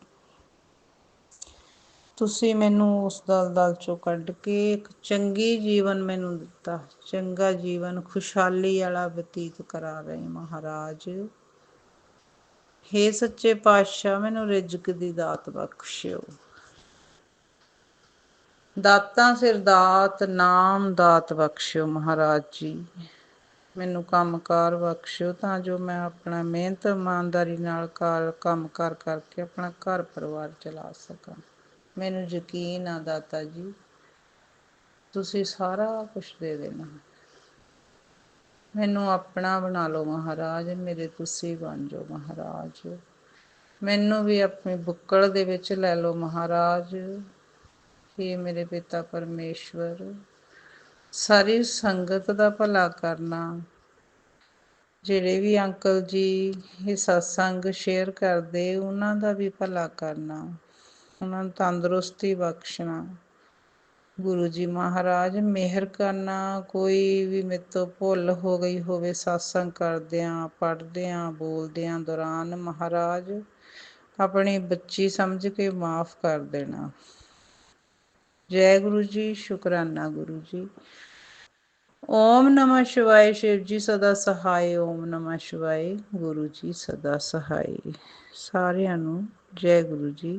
ਤੁਸੀਂ ਮੈਨੂੰ ਉਸ ਦਲਦਲ ਚੋਂ ਕੱਢ ਕੇ ਇੱਕ ਚੰਗੀ ਜੀਵਨ ਮੈਨੂੰ ਦਿੱਤਾ, ਚੰਗਾ ਜੀਵਨ ਖੁਸ਼ਹਾਲੀ ਵਾਲਾ ਬਤੀਤ ਕਰਾ ਰਹੇ ਮਹਾਰਾਜ। ਹੇ ਸੱਚੇ ਪਾਤਸ਼ਾਹ, ਮੈਨੂੰ ਰਿਜ਼ਕ ਦੀ ਦਾਤ ਬਖਸ਼ਿਓ। ਦਾਤਾਂ ਸਿਰ ਦਾਤ, ਨਾਮ ਦਾਤ ਬਖਸ਼ਿਓ ਮਹਾਰਾਜ ਜੀ। ਮੈਨੂੰ ਕੰਮਕਾਰ ਬਖਸ਼ਿਓ ਤਾਂ ਜੋ ਮੈਂ ਆਪਣਾ ਮਿਹਨਤ ਇਮਾਨਦਾਰੀ ਨਾਲ ਕੰਮ ਕਰ ਕਰਕੇ ਆਪਣਾ ਘਰ ਪਰਿਵਾਰ ਚਲਾ ਸਕਾਂ। ਮੈਨੂੰ ਯਕੀਨ ਆ ਦਾਤਾ ਜੀ, ਤੁਸੀਂ ਸਾਰਾ ਕੁਛ ਦੇ ਦੇਣਾ। ਮੈਨੂੰ ਆਪਣਾ ਬਣਾ ਲਓ ਮਹਾਰਾਜ, ਮੇਰੇ ਤੁਸੀਂ ਬਣ ਜਾਓ ਮਹਾਰਾਜ। ਮੈਨੂੰ ਵੀ ਆਪਣੀ ਬੁੱਕਲ ਦੇ ਵਿੱਚ ਲੈ ਲਓ ਮਹਾਰਾਜ। ਹੇ ਮੇਰੇ ਪਿਤਾ ਪਰਮੇਸ਼ਵਰ, ਸਾਰੀ ਸੰਗਤ ਦਾ ਭਲਾ ਕਰਨਾ। ਜਿਹੜੇ ਵੀ ਅੰਕਲ ਜੀ ਇਹ ਸਤਸੰਗ ਸ਼ੇਅਰ ਕਰਦੇ, ਉਹਨਾਂ ਦਾ ਵੀ ਭਲਾ ਕਰਨਾ, ਉਹਨਾਂ ਨੂੰ ਤੰਦਰੁਸਤੀ ਬਖਸ਼ਣਾ। ਗੁਰੂ ਜੀ ਮਹਾਰਾਜ ਮਿਹਰ ਕਰਨਾ। ਕੋਈ ਵੀ ਮੇਰੇ ਤੋਂ ਭੁੱਲ ਹੋ ਗਈ ਹੋਵੇ ਸਤਸੰਗ ਕਰਦਿਆਂ, ਪੜ੍ਹਦਿਆਂ, ਬੋਲਦਿਆਂ ਦੌਰਾਨ, ਮਹਾਰਾਜ ਆਪਣੀ ਬੱਚੀ ਸਮਝ ਕੇ ਮਾਫ਼ ਕਰ ਦੇਣਾ। ਜੈ ਗੁਰੂ ਜੀ, ਸ਼ੁਕਰਾਨਾ ਗੁਰੂ ਜੀ। ओम नमः शिवाय। शिव जी सदा सहाय। ओम नमः शिवाय। गुरु जी सदा सहाय। सारिਆਂ ਨੂੰ जय गुरु जी।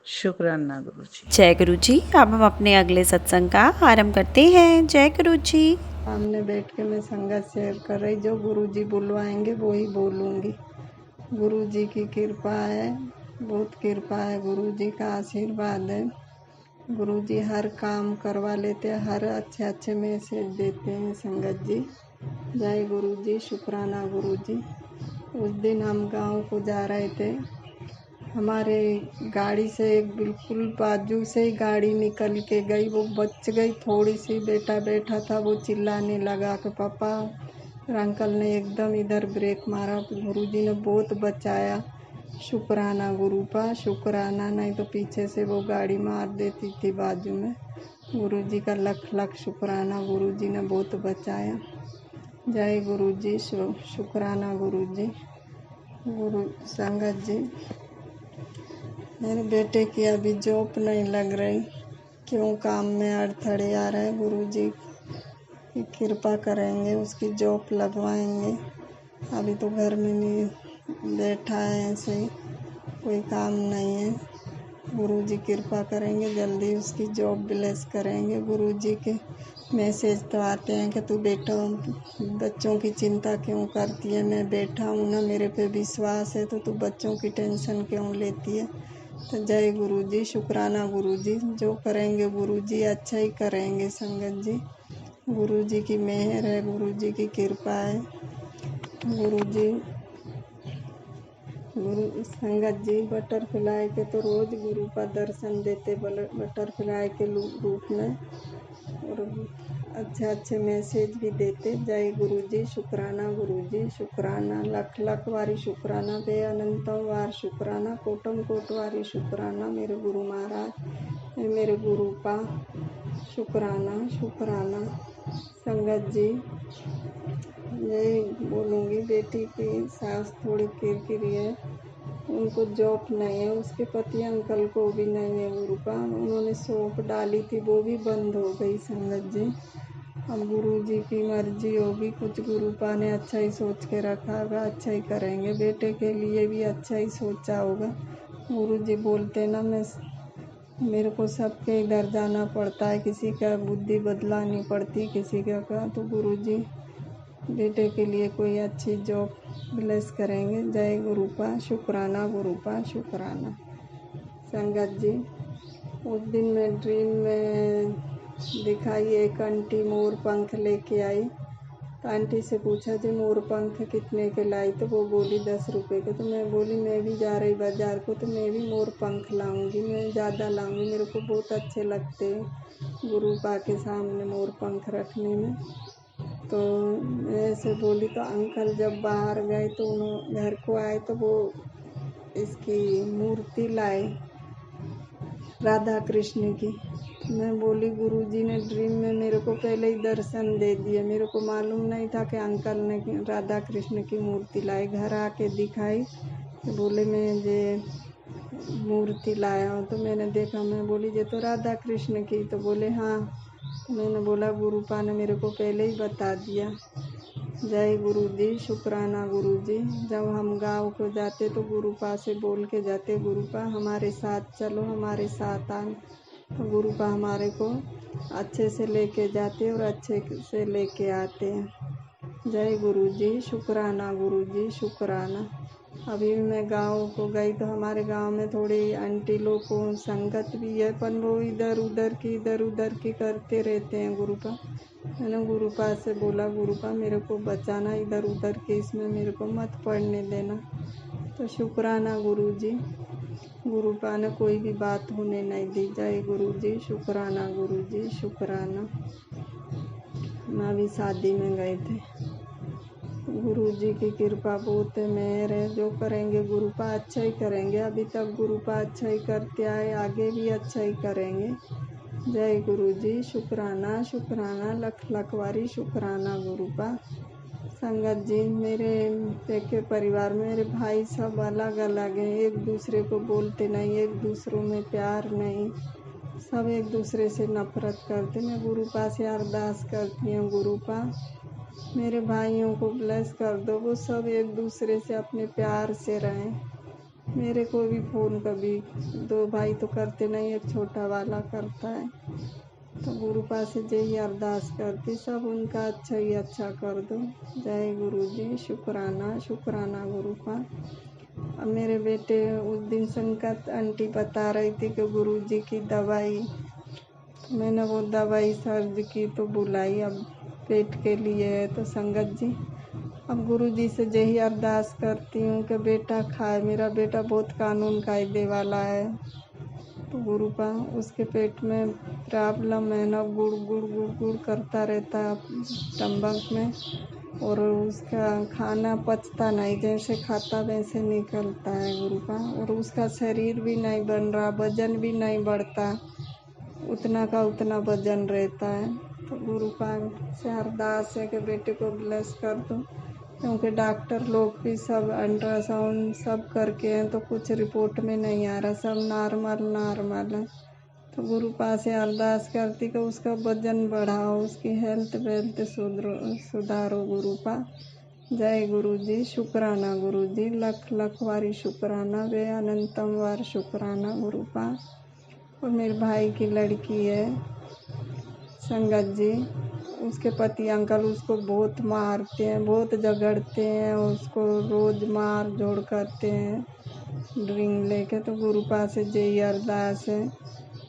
शुक्राना गुरु जी। जय गुरु जी। अब हम अपने अगले सत्संग का आरंभ करते हैं। जय गुरु जी। सामने बैठ के मैं संगत शेयर कर रही, जो गुरु जी बुलवाएंगे वो ही बोलूँगी। गुरु जी की कृपा है, बहुत कृपा है, गुरु जी का आशीर्वाद है। गुरु जी हर काम करवा लेते हैं, हर अच्छे अच्छे मैसेज देते हैं संगत जी। जय गुरु जी, शुक्राना गुरु जी। उस दिन हम गांव को जा रहे थे, हमारे गाड़ी से एक बिल्कुल बाजू से ही गाड़ी निकल के गई, वो बच गई थोड़ी सी। बेटा बैठा था, वो चिल्लाने लगा कि पापा। फिर अंकल ने एकदम इधर ब्रेक मारा, गुरुजी ने बहुत बचाया। शुक्राना गुरु का, शुक्राना, नहीं तो पीछे से वो गाड़ी मार देती थी बाजू में। गुरुजी का लख लख शुक्राना, गुरुजी ने बहुत बचाया। जय गुरुजी, शुक्राना गुरुजी। गुरु संगत जी, मेरे बेटे की अभी जॉब नहीं लग रही, क्यों काम में अड़थड़े आ रहे। गुरुजी की कृपा करेंगे, उसकी जॉब लगवाएंगे। अभी तो घर में नहीं बैठा है, ऐसे ही कोई काम नहीं है। गुरुजी कृपा करेंगे, जल्दी उसकी जॉब ब्लेस करेंगे। गुरुजी के मैसेज तो आते हैं कि तू बेटा बच्चों की चिंता क्यों करती है, मैं बैठा हूँ ना, मेरे पे विश्वास है, तो तू बच्चों की टेंशन क्यों लेती है। तो जय गुरुजी, शुक्राना गुरुजी। जो करेंगे गुरुजी अच्छा ही करेंगे संगत जी। गुरुजी की मेहर है, गुरुजी की कृपा है। गुरुजी, गुरु संगत जी बटरफ्लाई के तो रोज गुरु का दर्शन देते, बटरफ्लाई के रूप में, और अच्छे अच्छे मैसेज भी देते। जय गुरुजी, शुक्राना गुरुजी, शुक्राना, लख लख वारी शुक्राना, बे अनंतम वार शुक्राना, कोटम कोट वारी शुक्राना मेरे गुरु महाराज, मेरे गुरु का शुक्राना, शुक्राना। संगत जी, यही बोलूँगी, बेटी की सास थोड़ी किरकिरी है, उनको जॉब नहीं है, उसके पति अंकल को भी नहीं है गुरु का। उन्होंने सौंप डाली थी, वो भी बंद हो गई संगत जी। अब गुरु जी की मर्जी होगी, कुछ गुरुपा ने अच्छा ही सोच के रखा होगा, अच्छा ही करेंगे। बेटे के लिए भी अच्छा ही सोचा होगा। गुरु जी बोलते ना, मेरे को सबके इधर जाना पड़ता है, किसी का बुद्धि बदलानी पड़ती, किसी का तो गुरु जी बेटे के लिए कोई अच्छी जॉब ब्लेस करेंगे। जय गुरुपा, शुक्राना गुरुपा, शुक्राना। संगत जी, उस दिन मैं ड्रीम में दिखाई, एक आंटी मोर पंख लेके आई, तो आंटी से पूछा जी मोर पंख कितने के लाई, तो वो बोली 10 रुपए के। तो मैं बोली मैं भी जा रही बाजार को, तो मैं भी मोर पंख लाऊंगी, मैं ज़्यादा लाऊंगी, मेरे को बहुत अच्छे लगते हैं गुरु पा के सामने मोर पंख रखने में। तो मैं ऐसे बोली, तो अंकल जब बाहर गए तो उन्होंने घर को आए, तो वो इसकी मूर्ति लाए राधा कृष्ण की। मैं बोली गुरुजी ने ड्रीम में मेरे को पहले ही दर्शन दे दिए, मेरे को मालूम नहीं था कि अंकल ने राधा कृष्ण की मूर्ति लाई। घर आके दिखाई तो बोले मैं ये मूर्ति लाया हूँ, तो मैंने देखा, मैं बोली ये तो राधा कृष्ण की, तो बोले हाँ। तो मैंने बोला गुरुपा ने मेरे को पहले ही बता दिया। जय गुरु जी, शुक्राना गुरु जी। जब हम गाँव को जाते तो गुरुपा से बोल के जाते, गुरुपा हमारे साथ चलो, हमारे साथ आए, तो गुरुपा हमारे को अच्छे से लेके जाते और अच्छे से लेके आते हैं। जय गुरु जी, शुक्राना गुरु जी, शुक्राना। अभी मैं गाँव को गई तो हमारे गांव में थोड़ी आंटी लोग को संगत भी है, पर वो इधर उधर की करते रहते हैं गुरुपा। मैंने गुरुपा से बोला गुरुपा मेरे को बचाना, इधर उधर के इसमें मेरे को मत पड़ने देना। तो शुक्राना गुरु जी, गुरुपा ने कोई भी बात होने नहीं दी। जय गुरु जी, शुक्राना गुरु जी, शुक्राना। मैं अभी शादी में गए थे, गुरु जी की कृपा बहुत है, मेहर है, जो करेंगे गुरुपा अच्छा ही करेंगे। अभी तक गुरुपा अच्छा ही करते आए, आगे भी अच्छा ही करेंगे। जय गुरु जी, शुक्राना, शुक्राना, लख लख वारी शुक्राना गुरुपा। संगत जी, मेरे के परिवार में मेरे भाई सब अलग अलग हैं, एक दूसरे को बोलते नहीं, एक दूसरों में प्यार नहीं, सब एक दूसरे से नफरत करते। मैं गुरुपा से अरदास करती हूँ, गुरुपा मेरे भाइयों को ब्लेस कर दो, वो सब एक दूसरे से अपने प्यार से रहें। मेरे को भी फ़ोन कभी 2 भाई तो करते नहीं, एक छोटा वाला करता है। तो गुरुपा से यही अरदास करती, सब उनका अच्छा ही अच्छा कर दो। जय गुरु जी, शुक्राना शुक्राना गुरुपा। अब मेरे बेटे उस दिन संकट आंटी बता रही थी कि गुरुजी की दवाई, तो मैंने वो दवाई सर्च की तो बुलाई, अब पेट के लिए है। तो संगत जी अब गुरुजी से यही अरदास करती हूँ कि बेटा खाए। मेरा बेटा बहुत कानून कायदे वाला है, तो गुरुपा उसके पेट में प्रॉब्लम है ना, गुड़ गुड़ गुड़ गुड़ करता रहता है स्टमक में, और उसका खाना पचता नहीं, जैसे खाता वैसे निकलता है गुरुपा। और उसका शरीर भी नहीं बन रहा, वजन भी नहीं बढ़ता, उतना का उतना वजन रहता है। तो गुरुपा से अरदास है कि बेटे को ब्लेस कर दो, क्योंकि डॉक्टर लोग भी सब अल्ट्रासाउंड सब करके हैं तो कुछ रिपोर्ट में नहीं आ रहा, सब नॉर्मल है। तो गुरुपा से अरदास करती कि उसका वजन बढ़ाओ, उसकी हेल्थ वेल्थ सुधारो गुरुपा। जय गुरु जी, शुक्राना गुरु जी, लख लख वारी शुक्राना, वे अनंतम वार शुक्राना गुरुपा। और मेरे भाई की लड़की है संगत जी, उसके पति अंकल उसको बहुत मारते हैं, बहुत झगड़ते हैं, उसको रोज़ मार जोड़ करते हैं ड्रिंक लेके। तो गुरुपा से यही अरदास है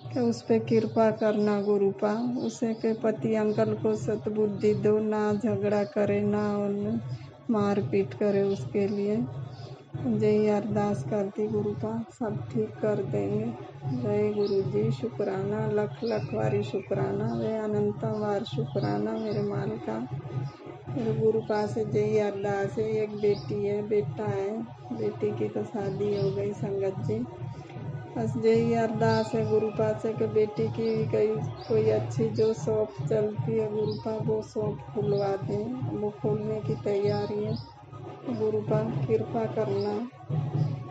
कि उस पर कृपा करना गुरुपा, उसे के पति अंकल को सद्बुद्धि दो, ना झगड़ा करे, ना उन मार पीट करे उसके लिए। यही अरदास करती गुरुपा, सब ठीक कर देंगे। जय गुरु जी, शुक्राना लख लख वारी शुक्राना, वे अनंतम वार शुक्राना मेरे मालिका। मेरे गुरुपा से यही अरदास है। एक बेटी है, बेटा है, बेटी की तो शादी हो गई संगत जी। बस यही अरदास है गुरुपा से कि बेटी की कोई अच्छी जो शॉप चलती है गुरुपा, वो शॉप खुलवा दें, वो खोलने की तैयारी है। गुरुपा कृपा करना,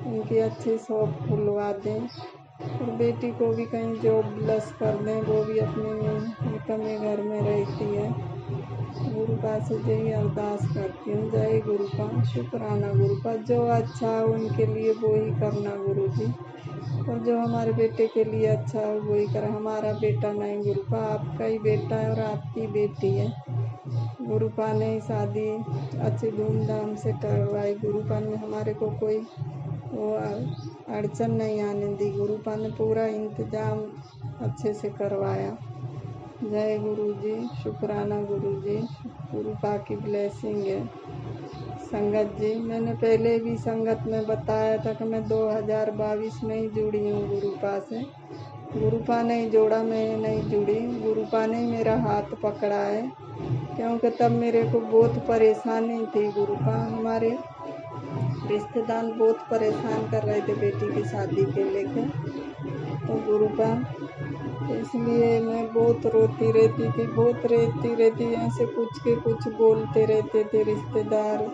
उनकी अच्छी शॉप खुलवा दें, और बेटी को भी कहीं जॉब ब्लेस कर दें, वो भी अपने इनकम में घर में रहती है। गुरुपा से यही अरदास करती हूँ। जय गुरुपा, शुक्राना गुरुपा, जो अच्छा है उनके लिए वो ही करना गुरु जी, और जो हमारे बेटे के लिए अच्छा है वही करें। हमारा बेटा नहीं गुरुपा, आपका ही बेटा है और आपकी बेटी है। गुरुपा ने शादी अच्छी धूमधाम से करवाई, गुरुपा ने हमारे को कोई वो अड़चन नहीं आने दी, गुरुपा ने पूरा इंतजाम अच्छे से करवाया। जय गुरु जी, शुक्राना गुरु जी, गुरुपा की ब्लेसिंग है। संगत जी मैंने पहले भी संगत में बताया था कि मैं 2022 में ही जुड़ी हूँ गुरुपा से। गुरुपा ने ही जोड़ा, मैं नहीं जुड़ी, गुरुपा ने ही मेरा हाथ पकड़ा है, क्योंकि तब मेरे को बहुत परेशानी थी गुरुपा। हमारे रिश्तेदार बहुत परेशान कर रहे थे बेटी की शादी के लेके, तो गुरुपा इसलिए मैं बहुत रोती रहती थी, बहुत रहती रहती, ऐसे कुछ के कुछ बोलते रहते थे रिश्तेदार,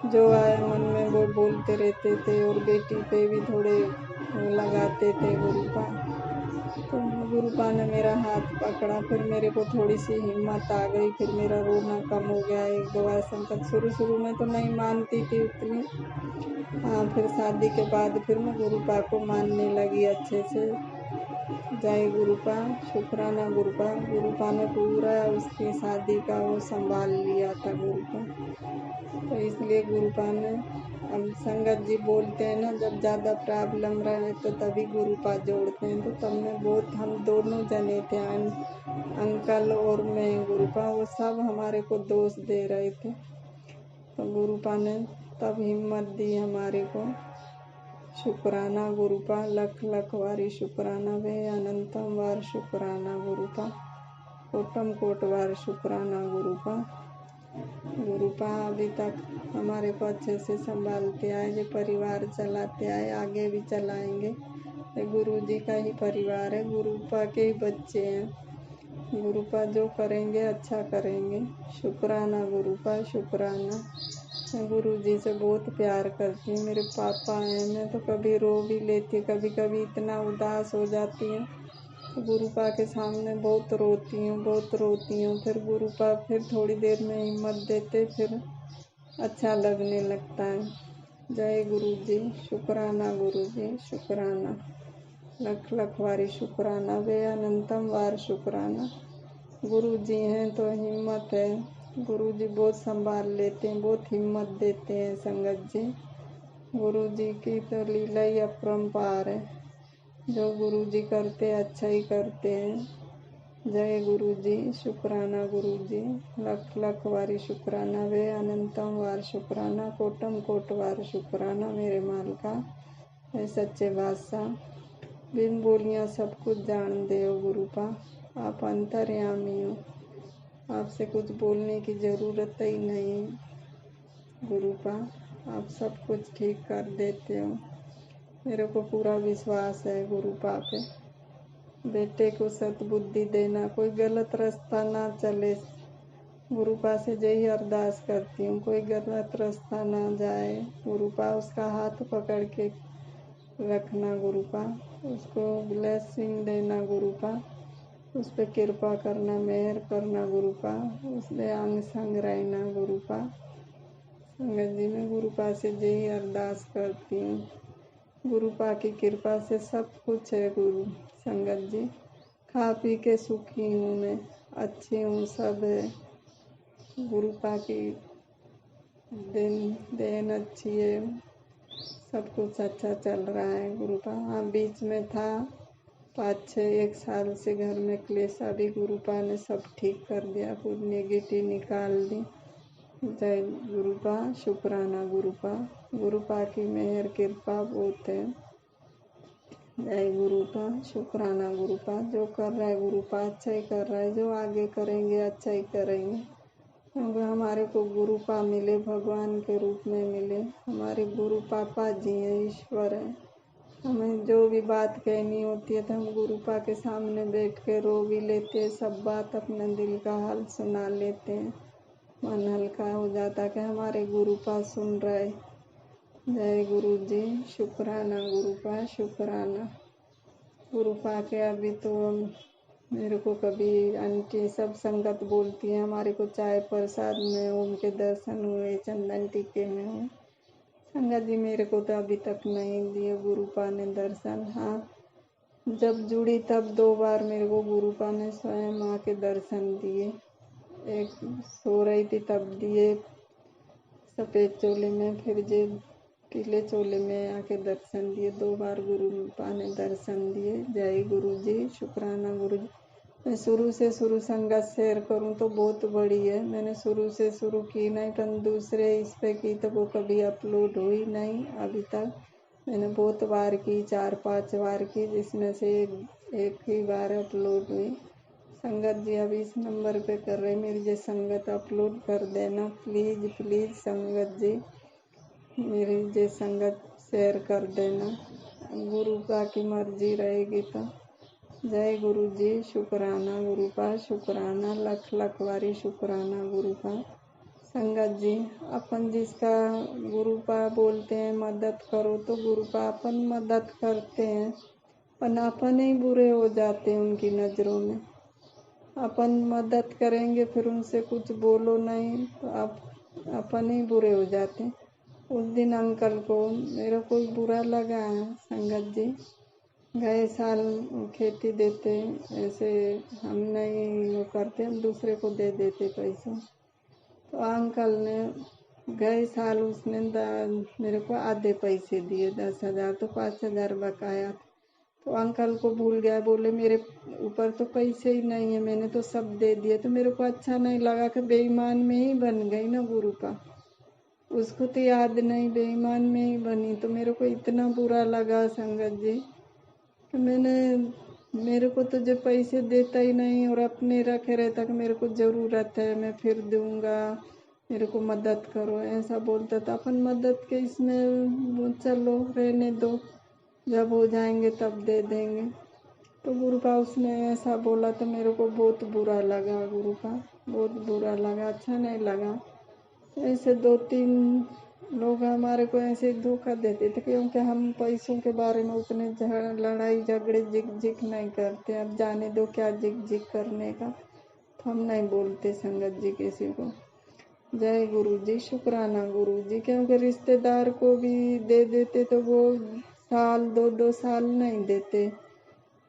जो आए मन में वो बोलते रहते थे, और बेटी पे भी थोड़े लगाते थे गुरुपा। तो गुरुपा ने मेरा हाथ पकड़ा, फिर मेरे को थोड़ी सी हिम्मत आ गई, फिर मेरा रोना कम हो गया। 1-2 बार संकट शुरू में तो नहीं मानती थी उतनी, हाँ फिर शादी के बाद फिर मैं गुरुपा को मानने लगी अच्छे से। जय गुरुपा, शुक्राना गुरुपा, गुरुपा ने पूरा उसकी शादी का वो संभाल लिया था गुरुपा। तो इसलिए गुरुपा ने, अब संगत जी बोलते हैं ना जब ज़्यादा प्रॉब्लम रहे तो तभी गुरुपा जोड़ते हैं, तो तब में बहुत हम दोनों जने थे, अंकल और मैं गुरुपा, वो सब हमारे को दोष दे रहे थे। तो गुरुपा ने तब हिम्मत दी हमारे को। शुक्राना गुरुपा, लख लख वारी शुक्राना, वे अनंतम वार शुक्राना गुरुपा, कोटम कोट वार शुक्राना गुरुपा। गुरुपा अभी तक हमारे को अच्छे से संभालते आए, ये परिवार चलाते आए, आगे भी चलाएंगे। ये गुरु जी का ही परिवार है, गुरुपा के ही बच्चे हैं। गुरुपा जो करेंगे अच्छा करेंगे। शुक्राना गुरुपा, शुक्राना। मैं गुरु जी से बहुत प्यार करती हूँ, मेरे पापा हैं, मैं तो कभी रो भी लेती, कभी कभी इतना उदास हो जाती हूँ तो गुरुपा के सामने बहुत रोती हूँ। फिर गुरुपा फिर थोड़ी देर में हिम्मत देते, फिर अच्छा लगने लगता है। जय गुरु जी, शुक्राना गुरु जी, शुक्राना, लख लख वारी शुक्राना, वे अनंतम वार शुक्राना। गुरु जी हैं तो हिम्मत है। गुरु जी बहुत संभाल लेते हैं, बहुत हिम्मत देते हैं संगत जी। गुरु जी की तो लीला ही अपरंपार है। जो गुरु जी करते अच्छा ही करते हैं। जय गुरु जी, शुक्राना गुरु जी, लख लख वारी शुक्राना, वे अनंतम वार शुक्राना, कोटम कोट वार शुक्राना मेरे मालिका, है सच्चे बादशाह। बिन बोलियां सब कुछ जान दे हो गुरुपा, आप अंतर्यामी हो, आपसे कुछ बोलने की ज़रूरत ही नहीं गुरुपा, आप सब कुछ ठीक कर देते हो। मेरे को पूरा विश्वास है गुरुपा पे। बेटे को सद्बुद्धि देना, कोई गलत रास्ता ना चले। गुरुपा से यही अरदास करती हूँ, कोई गलत रास्ता ना जाए। गुरुपा उसका हाथ पकड़ के रखना गुरुपा, उसको ब्लेसिंग देना गुरुपा, उस पर कृपा करना, मेहर करना गुरुपा, उसके अंग संग रहना गुरुपा। संगत जी मैं गुरुपा से यही अरदास करती हूँ। गुरुपा की कृपा से सब कुछ है गुरु संगत जी। खा पी के सुखी हूँ मैं, अच्छी हूँ, सब है। गुरुपा की देन अच्छी है, सब कुछ अच्छा चल रहा है गुरुपा। हाँ बीच में था 5-6-1 साल से घर में क्लेश, अभी गुरुपा ने सब ठीक कर दिया, पूरी नेगेटिव निकाल दी। जय गुरुपा, शुक्राना गुरुपा, गुरुपा की मेहर कृपा बहुत है। जय गुरुपा, शुक्राना गुरुपा, जो कर रहा है गुरुपा अच्छा ही कर रहा है, जो आगे करेंगे अच्छा ही करेंगे। क्योंकि हमारे को गुरुपा मिले, भगवान के रूप में मिले, हमारे गुरु पापा जी हैं, ईश्वर है। हमें जो भी बात कहनी होती है तो हम गुरुपा के सामने बैठ के रो भी लेते हैं, सब बात अपने दिल का हाल सुना लेते हैं, मन हल्का हो जाता कि हमारे गुरुपा सुन रहे। जय गुरु जी, शुक्राना गुरुपा, शुक्राना गुरुपा के। अभी तो मेरे को कभी आंटी सब संगत बोलती है, हमारे को चाय प्रसाद में उनके दर्शन हुए, चंदन टीके में हुए। संगत जी मेरे को तो अभी तक नहीं दिए गुरुपा ने दर्शन। हाँ जब जुड़ी तब 2 बार मेरे को गुरुपा ने स्वयं आके दर्शन दिए। एक सो रही थी तब दिए सफ़ेद चोले में, फिर जे पीले चोले में आके दर्शन दिए। 2 बार गुरुपा ने दर्शन दिए। जय गुरु जी, शुक्राना गुरु जी। मैं शुरू से शुरू संगत शेयर करूं तो बहुत बड़ी है, मैंने शुरू से शुरू की नहीं, पर दूसरे इस पे की तो वो कभी अपलोड हुई नहीं अभी तक। मैंने बहुत बार की, 4-5 बार की, जिसमें से एक ही बार अपलोड हुई। संगत जी अभी इस नंबर पे कर रहे, मेरी जो संगत अपलोड कर देना प्लीज़ प्लीज़ संगत जी, मेरी जो संगत शेयर कर देना, गुरुपा की मर्जी रहेगी तो। जय गुरु जी, शुक्राना गुरुपा, शुक्राना, लख लख वारी शुक्राना गुरुपा। संगत जी अपन जिसका गुरुपा बोलते हैं मदद करो, तो गुरुपा अपन मदद करते हैं, पर अपन ही बुरे हो जाते हैं उनकी नज़रों में। अपन मदद करेंगे फिर उनसे कुछ बोलो नहीं तो अपन ही बुरे हो जाते हैं। उस दिन अंकल को मेरे को बुरा लगा है संगत जी, गए साल खेती देते, ऐसे हम नहीं वो करते, हम दूसरे को दे देते पैसे। तो अंकल ने गए साल उसने मेरे को आधे पैसे दिए, 10,000, तो 5,000 बकाया था। तो अंकल को भूल गया, बोले मेरे ऊपर तो पैसे ही नहीं है, मैंने तो सब दे दिए। तो मेरे को अच्छा नहीं लगा कि बेईमान में ही बन गई ना गुरुपा, उसको तो याद नहीं, बेईमान में ही बनी। तो मेरे को इतना बुरा लगा संगत जी कि मेरे को तो जो पैसे देता ही नहीं और अपने रखे रहता कि मेरे को ज़रूरत है मैं फिर दूंगा, मेरे को मदद करो, ऐसा बोलता था। अपन मदद के इसमें चलो रहने दो, जब हो जाएंगे तब दे देंगे। तो गुरुपा उसने ऐसा बोला तो मेरे को बहुत बुरा लगा गुरुपा, बहुत बुरा लगा, अच्छा नहीं लगा। ऐसे 2-3 लोग हमारे को ऐसे धोखा देते थे, क्योंकि हम पैसों के बारे में उतने लड़ाई झगड़े जिक जिक नहीं करते। अब जाने दो क्या जिक जिक करने का, तो हम नहीं बोलते संगत जी किसी को। जय गुरु जी, शुक्राना गुरु जी। क्योंकि रिश्तेदार को भी दे देते तो वो साल 2-2 साल नहीं देते,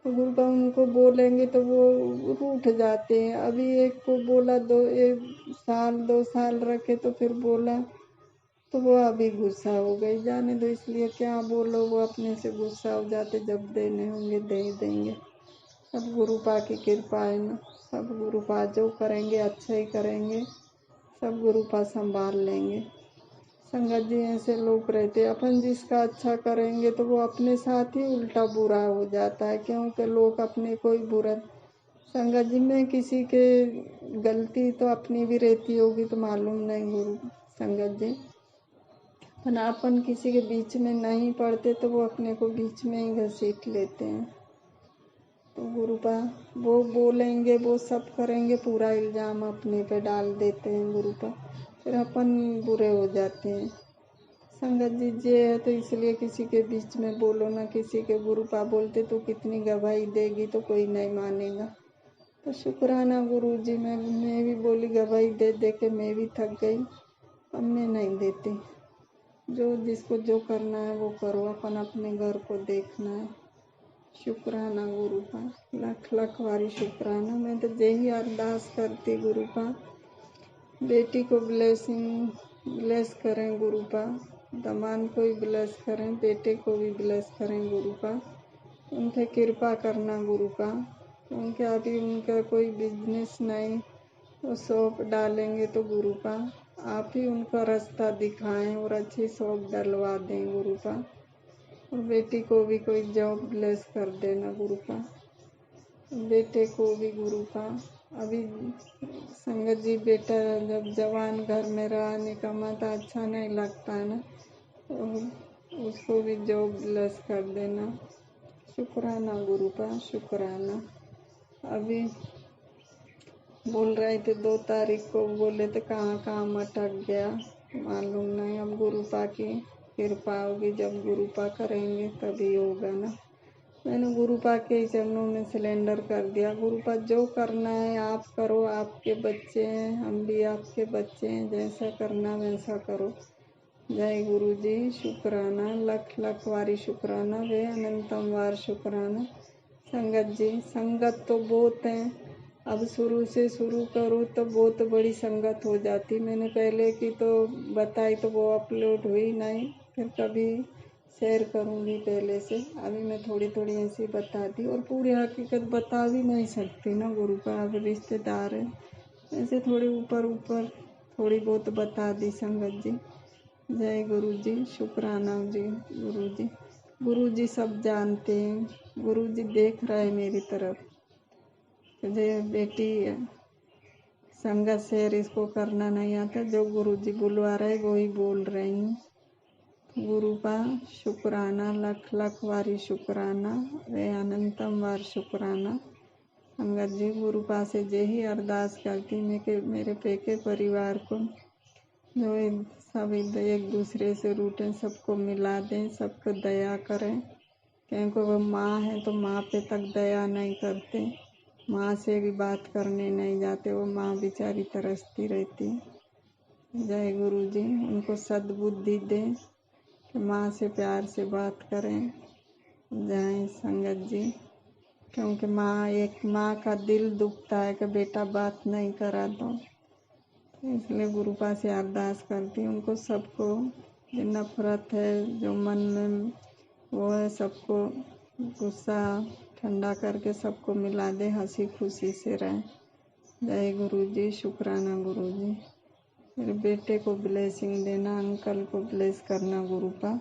तो गुरुबा उनको बोलेंगे तो वो रूठ जाते हैं। अभी एक को बोला 1 साल 2 साल रखे, तो फिर बोला तो वो अभी गुस्सा हो गई। जाने दो, इसलिए क्या बोलो, वो अपने से गुस्सा हो जाते। जब देने होंगे दे देंगे। सब गुरुपा की कृपा है ना, सब गुरुपा जो करेंगे अच्छा ही करेंगे, सब गुरुपा संभाल लेंगे। संगत जी ऐसे लोग रहते, अपन जिसका अच्छा करेंगे तो वो अपने साथ ही उल्टा बुरा हो जाता है, क्योंकि लोग अपने को ही बुरा। संगत जी में किसी के गलती तो अपनी भी रहती होगी तो मालूम नहीं गुरु संगत जी, पर अपन किसी के बीच में नहीं पड़ते तो वो अपने को बीच में ही घसीट लेते हैं। तो गुरुपा वो बोलेंगे, वो सब करेंगे, पूरा इल्ज़ाम अपने पे डाल देते हैं गुरुपा, फिर अपन बुरे हो जाते हैं। संगत जी ये है, तो इसलिए किसी के बीच में बोलो ना किसी के। गुरुपा बोलते तो कितनी गवाही देगी तो कोई नहीं मानेगा। तो शुक्राना गुरु जी, मैं भी बोली गवाही दे दे के मैं भी थक गई, अब मैं नहीं देती। जो जिसको जो करना है वो करो, अपन अपने घर को देखना है। शुक्राना गुरु का, लख लख वारी शुक्राना। मैं तो यही अरदास करती गुरु का, बेटी को ब्लेस करें गुरु का, दमान को भी ब्लेस करें, बेटे को भी ब्लेस करें गुरु का, उनके कृपा करना गुरु का। उनके अभी उनका कोई बिजनेस नहीं, वो शॉप डालेंगे तो गुरु का आप ही उनका रास्ता दिखाएं और अच्छी शॉप डलवा दें गुरु का। और बेटी को भी कोई जॉब ब्लेस कर देना गुरु का, बेटे को भी गुरु का। अभी संगत जी बेटा जब जवान घर में रहा निकम्मा तो अच्छा नहीं लगता है ना, तो उसको भी जॉब ब्लेस कर देना। शुक्राना गुरु का, शुक्राना। अभी बोल रहे थे 2 तारीख को, बोले थे कहाँ कहाँ अटक गया मालूम नहीं। अब गुरुपा की कृपा होगी, जब गुरुपा करेंगे तभी होगा ना। मैंने गुरुपा के ही चरणों में सिलेंडर कर दिया। गुरुपा जो करना है आप करो, आपके बच्चे हैं, हम भी आपके बच्चे हैं, जैसा करना वैसा करो। जय गुरु जी, शुक्राना, लख लख वारी शुक्राना, वे अनंतम वार शुक्राना। संगत जी संगत तो बहुत हैं, अब शुरू से शुरू करूँ तो बहुत बड़ी संगत हो जाती। मैंने पहले की तो बताई तो वो अपलोड हुई नहीं, फिर कभी शेयर करूँगी पहले से। अभी मैं थोड़ी थोड़ी ऐसी बता दी, और पूरी हकीकत बता भी नहीं सकती ना गुरु का, अब रिश्तेदार है, ऐसे थोड़ी ऊपर ऊपर थोड़ी बहुत बता दी संगत जी। जय गुरु जी, शुक्राना जी गुरु जी। गुरु जी सब जानते हैं, गुरु जी देख रहे हैं मेरी तरफ। मुझे बेटी संगत शेयर इसको करना नहीं आता, जो गुरु जी बुलवा रहे वही बोल रही हूँ। गुरु का शुक्राना, लख लख वारी शुक्राना, वे अनंतम वार शुक्राना। संगत जी गुरु पा से यही अरदास करती मैं कि मेरे पेके परिवार को जो सब एक दूसरे से रूठे सबको मिला दें, सबको दया करें, क्योंकि वो माँ है तो माँ पे तक दया नहीं करते, माँ से भी बात करने नहीं जाते, वो माँ बेचारी तरसती रहती। जय गुरु जी, उनको सद्बुद्धि दें कि माँ से प्यार से बात करें। जय संगत जी, क्योंकि एक माँ का दिल दुखता है कि बेटा बात नहीं करा तो इसलिए गुरुपा से अरदास करती हूँ उनको, सबको जो नफरत है जो मन में वो है सबको गुस्सा ठंडा करके सबको मिला दे, हंसी खुशी से रहें। जय गुरु जी, शुक्राना गुरु जी। मेरे बेटे को ब्लेसिंग देना, अंकल को ब्लेस करना गुरुपा,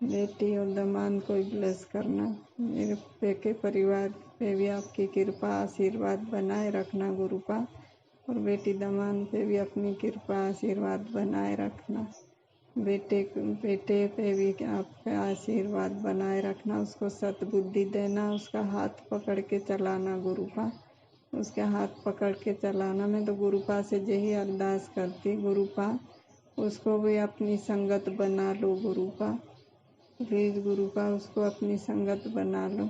बेटी और दामाद को ब्लेस करना। मेरे पेके परिवार पे भी आपकी कृपा आशीर्वाद बनाए रखना गुरुपा, और बेटी दामाद पे भी अपनी कृपा आशीर्वाद बनाए रखना। बेटे पे भी आपका आशीर्वाद बनाए रखना, उसको सद्बुद्धि देना, उसका हाथ पकड़ के चलाना गुरुपा, उसके हाथ पकड़ के चलाना। मैं तो गुरुपा से यही अरदास करती, गुरुपा उसको भी अपनी संगत बना लो गुरु का, प्लीज़ गुरु का उसको अपनी संगत बना लो।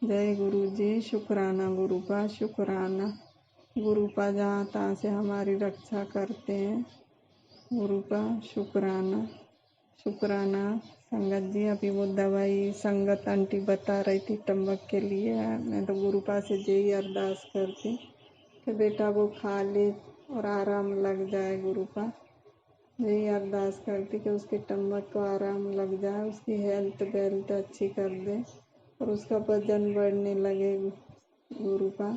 जय गुरु जी, शुक्राना गुरु का, शुक्राना गुरु का जहाँ तहाँ से हमारी रक्षा करते हैं, गुरु का शुक्राना। शुक्राना संगत जी। अभी वो दवाई संगत आंटी बता रही थी टम्बक के लिए, मैं तो गुरु पास से यही अरदास करती कि बेटा वो खा ले और आराम लग जाए। गुरु का यही अरदास करती कि उसके टम्बक को आराम लग जाए, उसकी हेल्थ वेल्थ अच्छी कर दे और उसका वजन बढ़ने लगे। गुरु का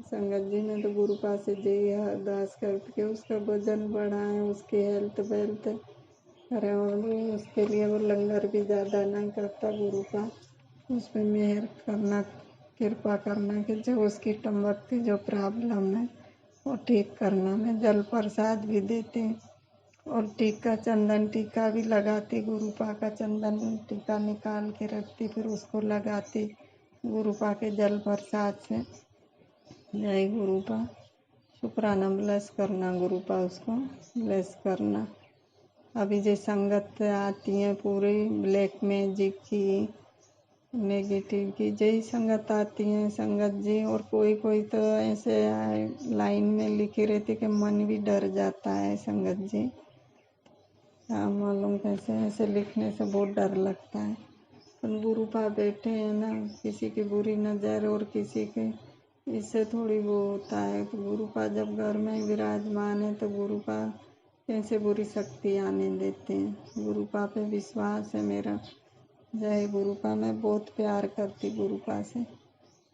संगत जी, मैं तो गुरु पास से यही अरदास करती कि उसका वजन बढ़ाएं, उसकी हेल्थ वेल्थ करें और उसके लिए वो लंगर भी ज़्यादा ना करता। गुरु का उस पर मेहर करना, कृपा करना कि जो उसकी टम्बक की जो प्रॉब्लम है वो ठीक करना। मैं जल प्रसाद भी देते और टीका, चंदन टीका भी लगाती। गुरु पा का चंदन टीका निकाल के रखती, फिर उसको लगाती गुरु पा के जल प्रसाद से। जय गुरु पा। शुक्राना ब्लेस करना गुरु पा, उसको ब्लेस करना। अभी जो संगत आती हैं पूरी ब्लैक मैजिक की, नेगेटिव की, जय संगत आती हैं संगत जी। और कोई कोई तो ऐसे लाइन में लिखी रहती कि मन भी डर जाता है संगत जी। हाँ, मालूम कैसे ऐसे लिखने से बहुत डर लगता है, पर गुरु पा बैठे हैं ना, किसी की बुरी नज़र और किसी के इससे थोड़ी वो होता है। तो गुरु पा जब घर में विराजमान है तो गुरु पा कैसे बुरी शक्ति आने देते हैं। गुरु पा पे विश्वास है मेरा। जय गुरु पा। मैं बहुत प्यार करती गुरु पा से,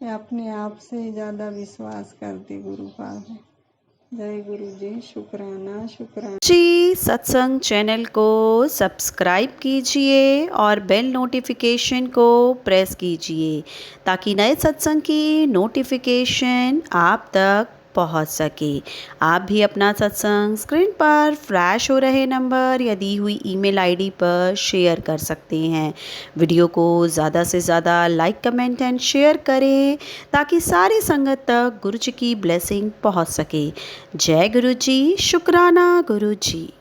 मैं अपने आप से ही ज़्यादा विश्वास करती गुरु पा पे। जय गुरु जी, शुक्राना शुक्राना जी। सत्संग चैनल को सब्सक्राइब कीजिए और बेल नोटिफिकेशन को प्रेस कीजिए ताकि नए सत्संग की नोटिफिकेशन आप तक पहुंच सके। आप भी अपना सत्संग स्क्रीन पर फ्लैश हो रहे नंबर या दी हुई ईमेल आईडी पर शेयर कर सकते हैं। वीडियो को ज़्यादा से ज़्यादा लाइक, कमेंट एंड शेयर करें ताकि सारी संगत तक गुरु जी की ब्लेसिंग पहुंच सके। जय गुरु जी, शुक्राना गुरु जी।